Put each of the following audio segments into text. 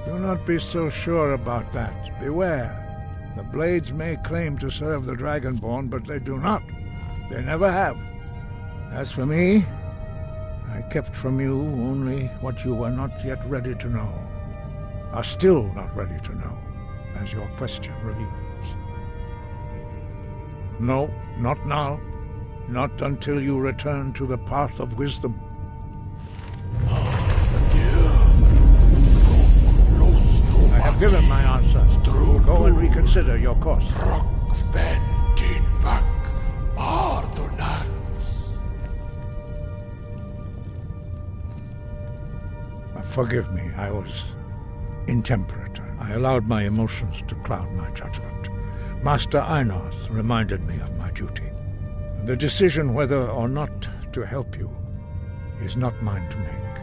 Do not be so sure about that. Beware. The blades may claim to serve the Dragonborn, but they do not. They never have. As for me, I kept from you only what you were not yet ready to know. Are still not ready to know, as your question reveals. No, not now. Not until you return to the path of wisdom. I have given my answer. Go and reconsider your course. Forgive me, I was intemperate. I allowed my emotions to cloud my judgment. Master Einarth reminded me of my duty. The decision whether or not to help you is not mine to make.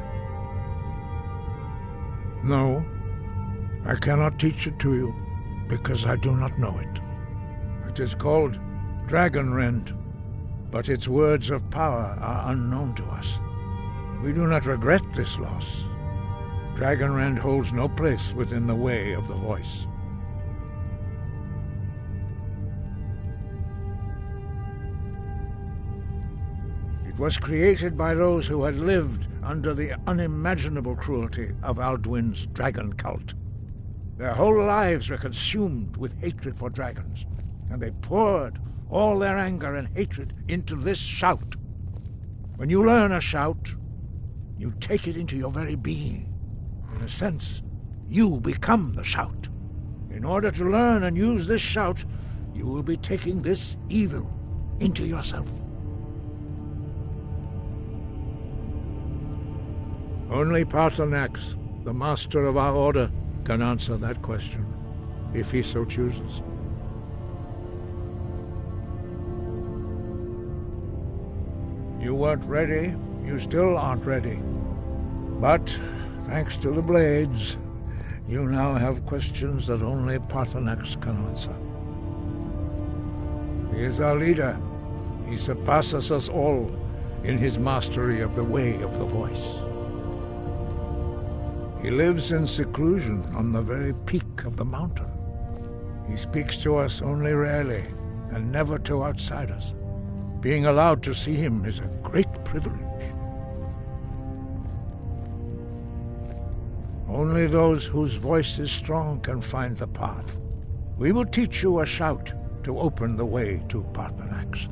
No, I cannot teach it to you, because I do not know it. It is called Dragonrend, but its words of power are unknown to us. We do not regret this loss. Dragonrend holds no place within the way of the voice. It was created by those who had lived under the unimaginable cruelty of Alduin's dragon cult. Their whole lives were consumed with hatred for dragons, and they poured all their anger and hatred into this shout. When you learn a shout, you take it into your very being. In a sense, you become the shout. In order to learn and use this shout, you will be taking this evil into yourself. Only Paarthurnax, the master of our order, can answer that question, if he so chooses. You weren't ready, you still aren't ready. But thanks to the blades, you now have questions that only Paarthurnax can answer. He is our leader. He surpasses us all in his mastery of the way of the voice. He lives in seclusion on the very peak of the mountain. He speaks to us only rarely, and never to outsiders. Being allowed to see him is a great privilege. Only those whose voice is strong can find the path. We will teach you a shout to open the way to Paarthurnax.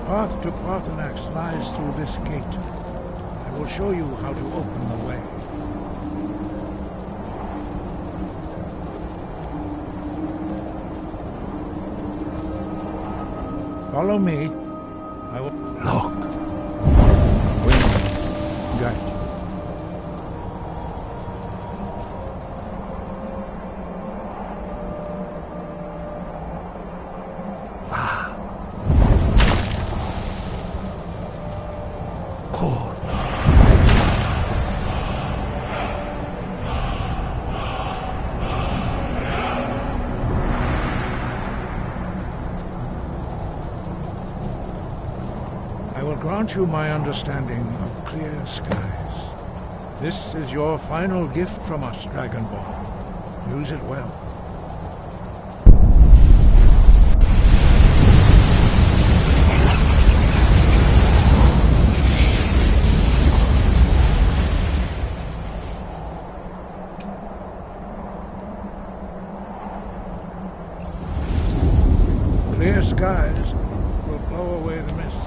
The path to Paarthurnax lies through this gate. I will show you how to open the way. Follow me. I will... Look. Wind. Guide you. Kor. grant you my understanding of clear skies. This is your final gift from us, Dragonborn. Use it well. Clear skies will blow away the mist,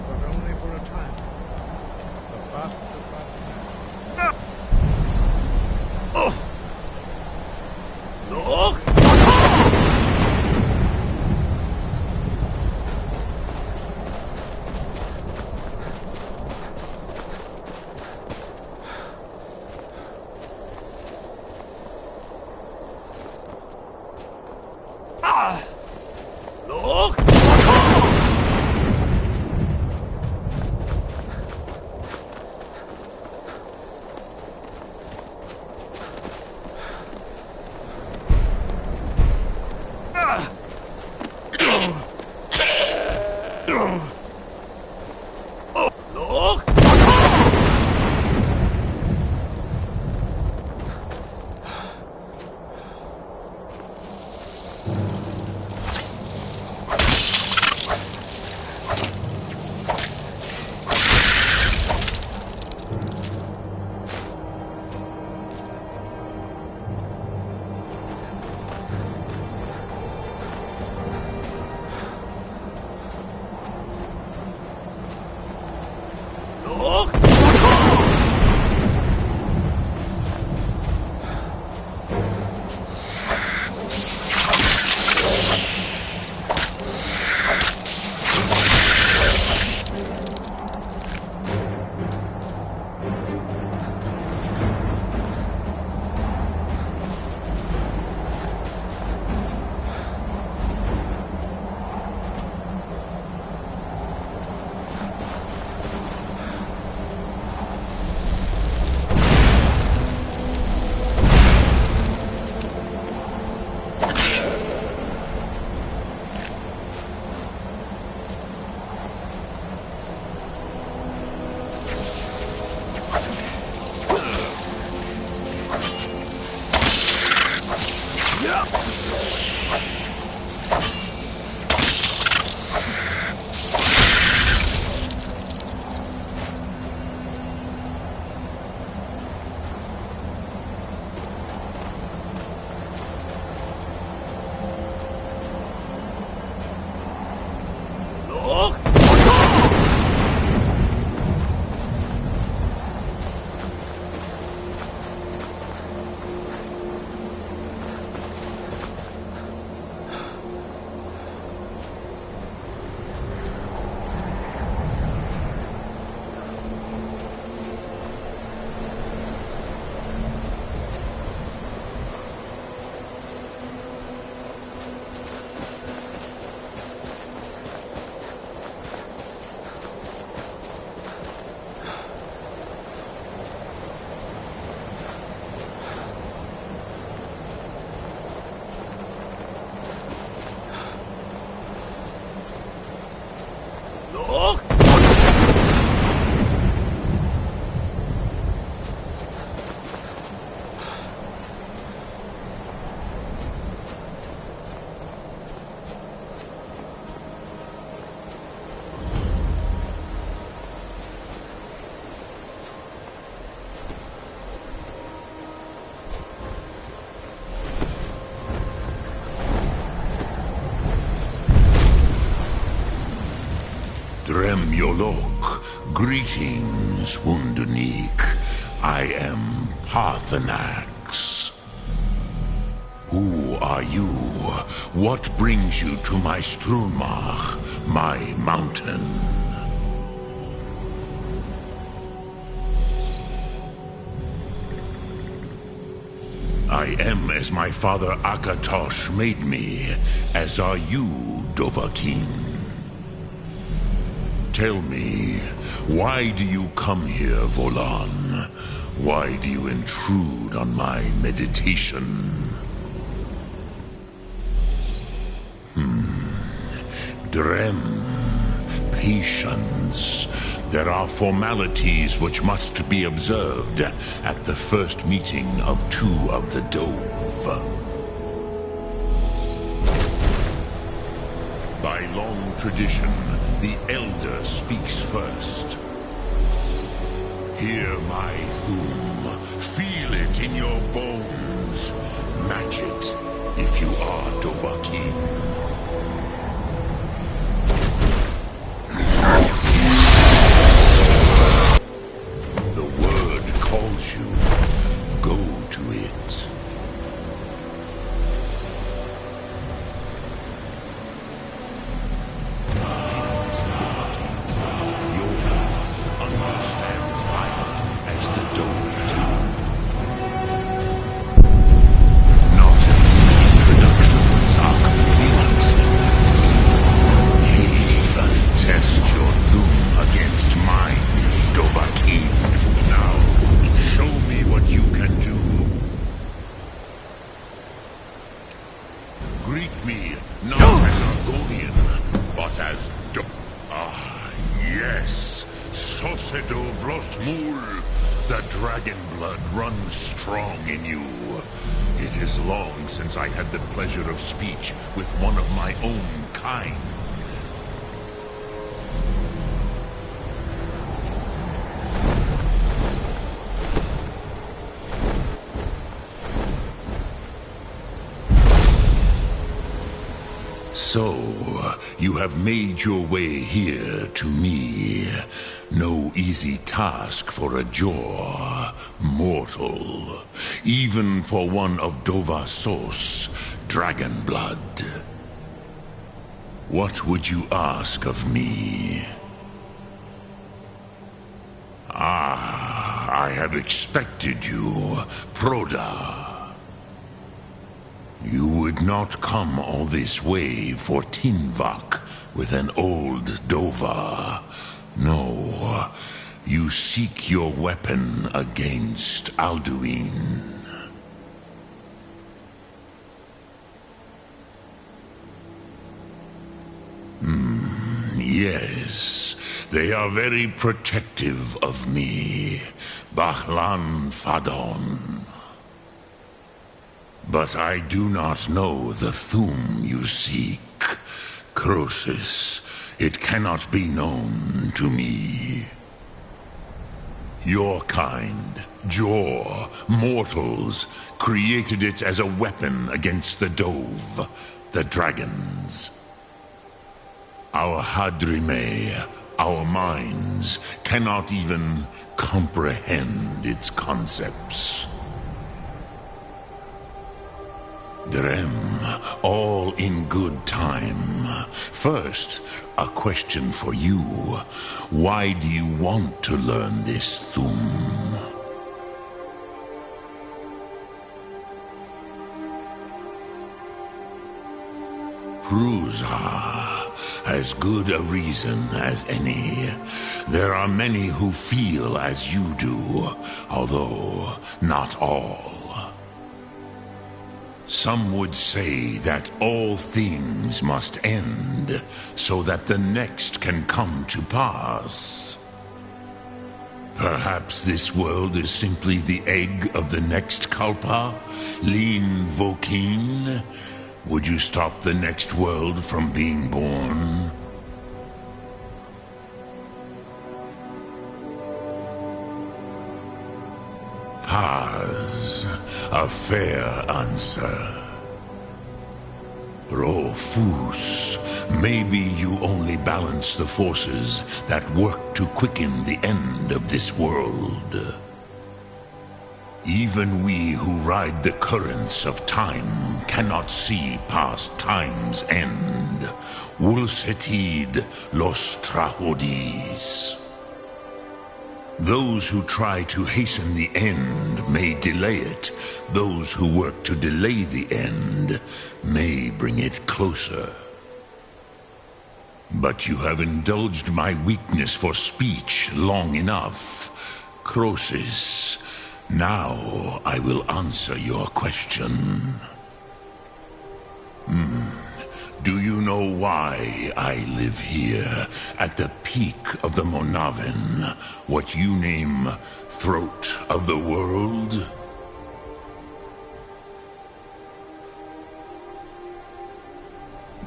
but only for a time. The fast Drem Yolok, greetings, Wunderneek. I am Parthenax. Who are you? What brings you to my Strunmach, my mountain? I am as my father Akatosh made me, as are you, Dovahkiin. Tell me, why do you come here, Volan? Why do you intrude on my meditation? Drem, patience. There are formalities which must be observed at the first meeting of two of the Dove. By long tradition, the Elder speaks first. Hear my Thum. Feel it in your bones. Match it if you are Dovahkiin. Calls you, go to it. You'll understand fire as the Dove do. Not until the introductions are complete. Hey, test your Thum against mine, Dovahkiin. Now, show me what you can do. Greet me not as Argonian, but as yes, Sosedo Vrostmul. The dragon blood runs strong in you. It is long since I had the pleasure of speech with one of my own kind. So, you have made your way here to me. No easy task for a Jor, mortal. Even for one of Dovahsos, dragon blood. What would you ask of me? I have expected you, Proda. You would not come all this way for Tinvak with an old Dova. No, you seek your weapon against Alduin. Yes, they are very protective of me, Bahlan Fadon. But I do not know the Thum you seek. Croesus, it cannot be known to me. Your kind, Jor, mortals, created it as a weapon against the Dove, the dragons. Our Hadrime, our minds, cannot even comprehend its concepts. Drem, all in good time. First, a question for you. Why do you want to learn this Thum? Prusa, as good a reason as any. There are many who feel as you do, although not all. Some would say that all things must end, so that the next can come to pass. Perhaps this world is simply the egg of the next Kalpa, Lin Vokin. Would you stop the next world from being born? Paz, a fair answer. Rofus, maybe you only balance the forces that work to quicken the end of this world. Even we who ride the currents of time cannot see past time's end. Wulsetid los trahodis. Those who try to hasten the end may delay it. Those who work to delay the end may bring it closer. But you have indulged my weakness for speech long enough. Croesus, now I will answer your question. Do you know why I live here, at the peak of the Monavin, what you name Throat of the World?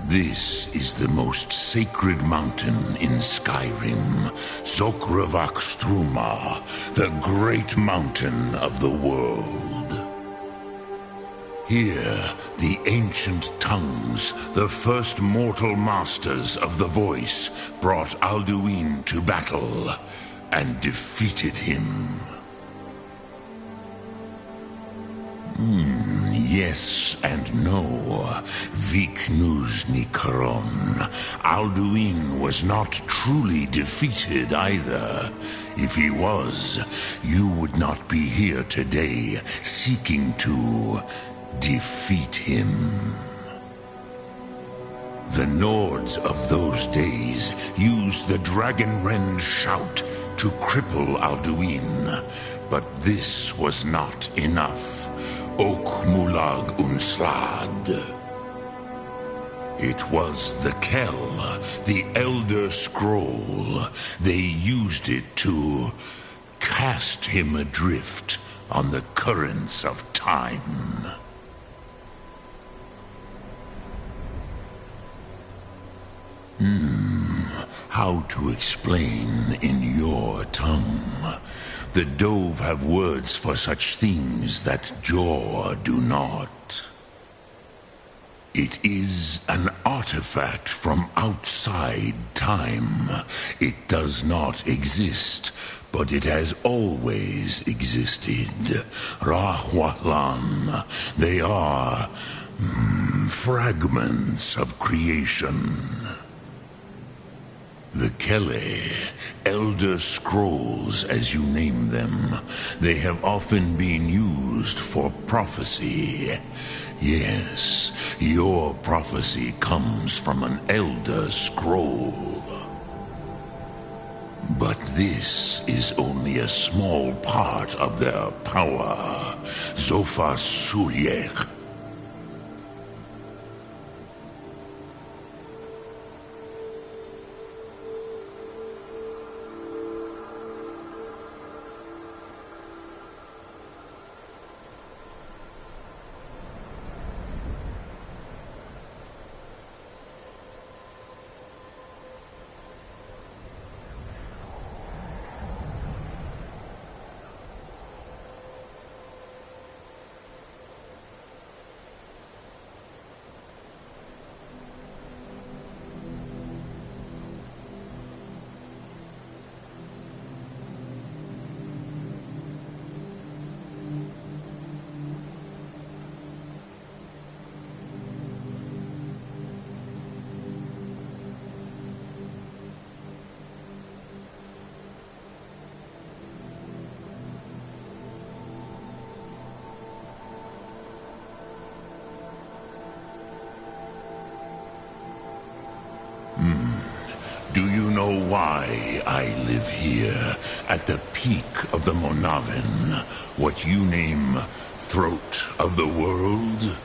This is the most sacred mountain in Skyrim, Zokravak Struma, the great mountain of the world. Here, the ancient tongues, the first mortal masters of the voice, brought Alduin to battle and defeated him. Yes and no. Viknus Nikaron. Alduin was not truly defeated either. If he was, you would not be here today seeking to defeat him. The Nords of those days used the Dragonrend shout to cripple Alduin, but this was not enough. Ok Mulag Unslad. It was the Kell, the Elder Scroll. They used it to cast him adrift on the currents of time. How to explain in your tongue? The Dove have words for such things that Jor do not. It is an artifact from outside time. It does not exist, but it has always existed. Rahwalan. They are fragments of creation. The Kele, Elder Scrolls as you name them, they have often been used for prophecy. Yes, your prophecy comes from an Elder Scroll. But this is only a small part of their power. Zofa Sulyek. Do you know why I live here, at the peak of the Monavin, what you name Throat of the World?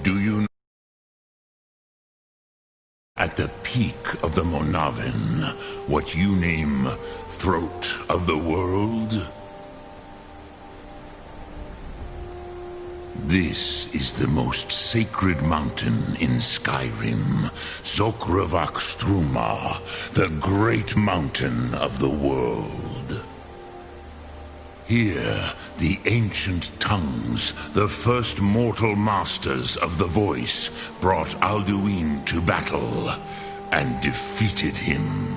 Do you know at the peak of the Monavin, what you name Throat of the World? This is the most sacred mountain in Skyrim, Zokravak Struma, the great mountain of the world. Here, the ancient tongues, the first mortal masters of the voice, brought Alduin to battle and defeated him.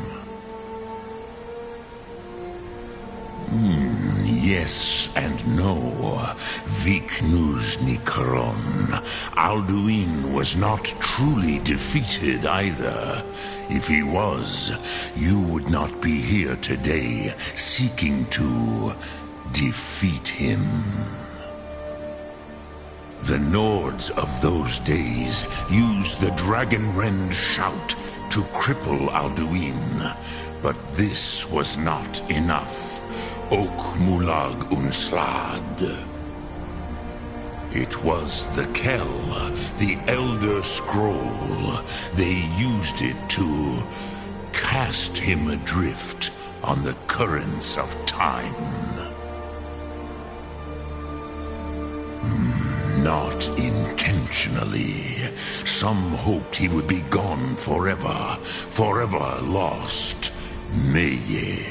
Yes and no. Viknus Nikaron. Alduin was not truly defeated either. If he was, you would not be here today seeking to defeat him. The Nords of those days used the Dragonrend shout to cripple Alduin, but this was not enough. Ok Mulag Unslad. It was the Kell, the Elder Scroll. They used it to cast him adrift on the currents of time. Not intentionally. Some hoped he would be gone forever, forever lost. Meye.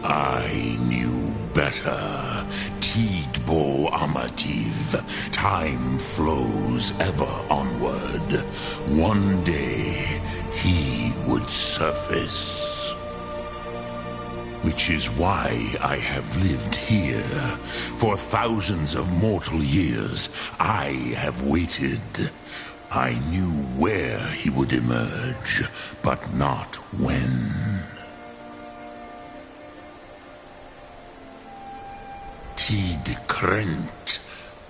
I knew better. Tidbo Amativ. Time flows ever onward. One day, he would surface. Which is why I have lived here. For thousands of mortal years, I have waited. I knew where he would emerge, but not when. Tid Krent.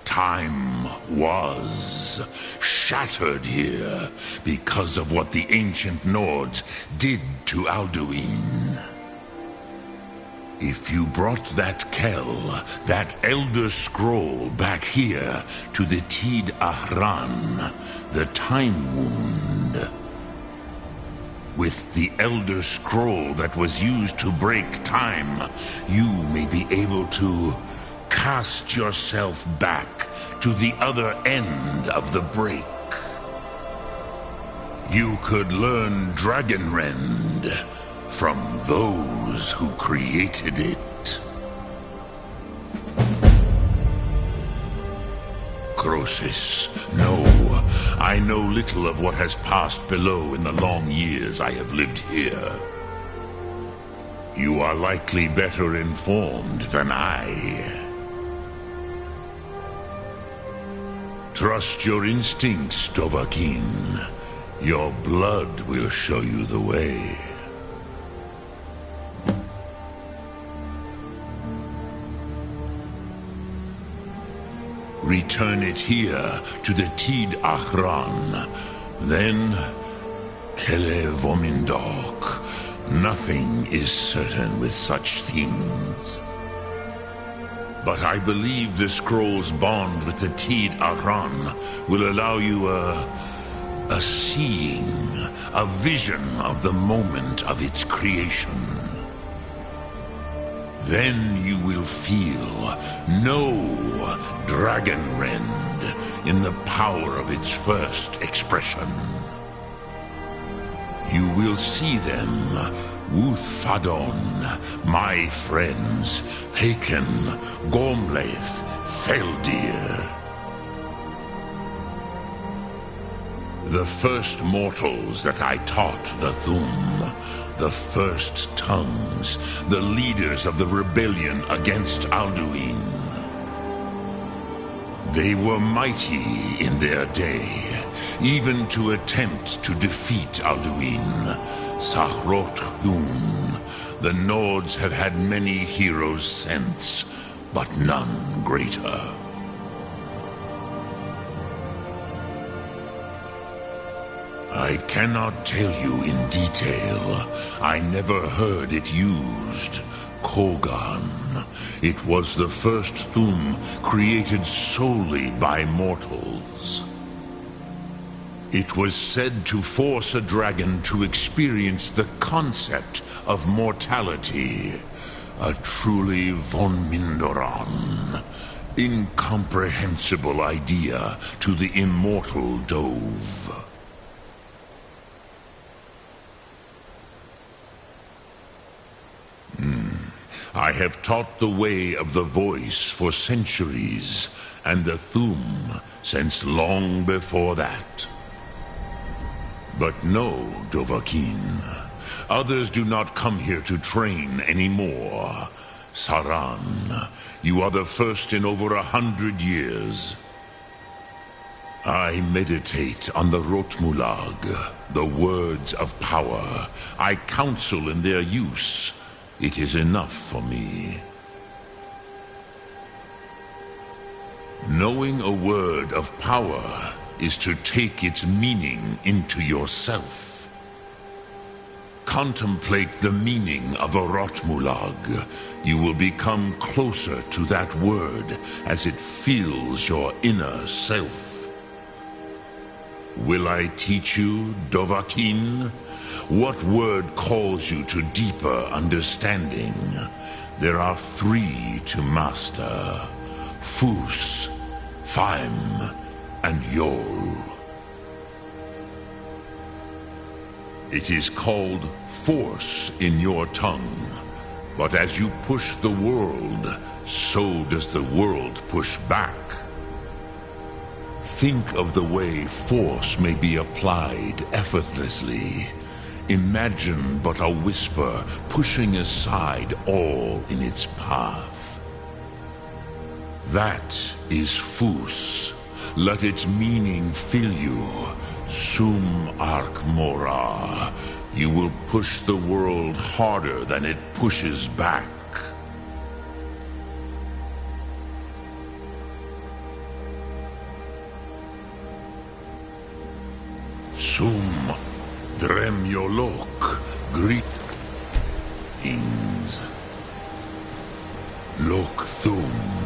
Time was shattered here because of what the ancient Nords did to Alduin. If you brought that Kell, that Elder Scroll back here to the Tid Ahran, the Time Wound, with the Elder Scroll that was used to break time, you may be able to cast yourself back to the other end of the break. You could learn Dragonrend from those who created it. Crosis, no. I know little of what has passed below in the long years I have lived here. You are likely better informed than I. Trust your instincts, Dovahkiin. Your blood will show you the way. Return it here to the Tid Ahran. Then, Kele Vomindok. Nothing is certain with such things. But I believe the scroll's bond with the Tid Ahran will allow you a seeing, a vision of the moment of its creation. Then you will feel, know Dragonrend in the power of its first expression. You will see them, Wuthfadon, my friends, Haken, Gormlaith, Feldir. The first mortals that I taught the Thum, the first tongues, the leaders of the rebellion against Alduin. They were mighty in their day, even to attempt to defeat Alduin. Sahrot Hun. The Nords have had many heroes since, but none greater. I cannot tell you in detail. I never heard it used. Kogan. It was the first Thum created solely by mortals. It was said to force a dragon to experience the concept of mortality. A truly von Mindoran. Incomprehensible idea to the immortal Dove. I have taught the way of the voice for centuries, and the Thum since long before that. But no, Dovahkiin. Others do not come here to train anymore. Saran, you are the first in over 100 years. I meditate on the Rotmulag, the words of power. I counsel in their use. It is enough for me. Knowing a word of power is to take its meaning into yourself. Contemplate the meaning of a Rotmulag. You will become closer to that word as it fills your inner self. Will I teach you, Dovahkiin? What word calls you to deeper understanding? There are 3 to master: Fus, Faim, and Yol. It is called force in your tongue, but as you push the world, so does the world push back. Think of the way force may be applied effortlessly. Imagine but a whisper pushing aside all in its path. That is Fus. Let its meaning fill you. Sum Ark Mora. You will push the world harder than it pushes back. Sum Dremyolok. Greetings. Lok Thum.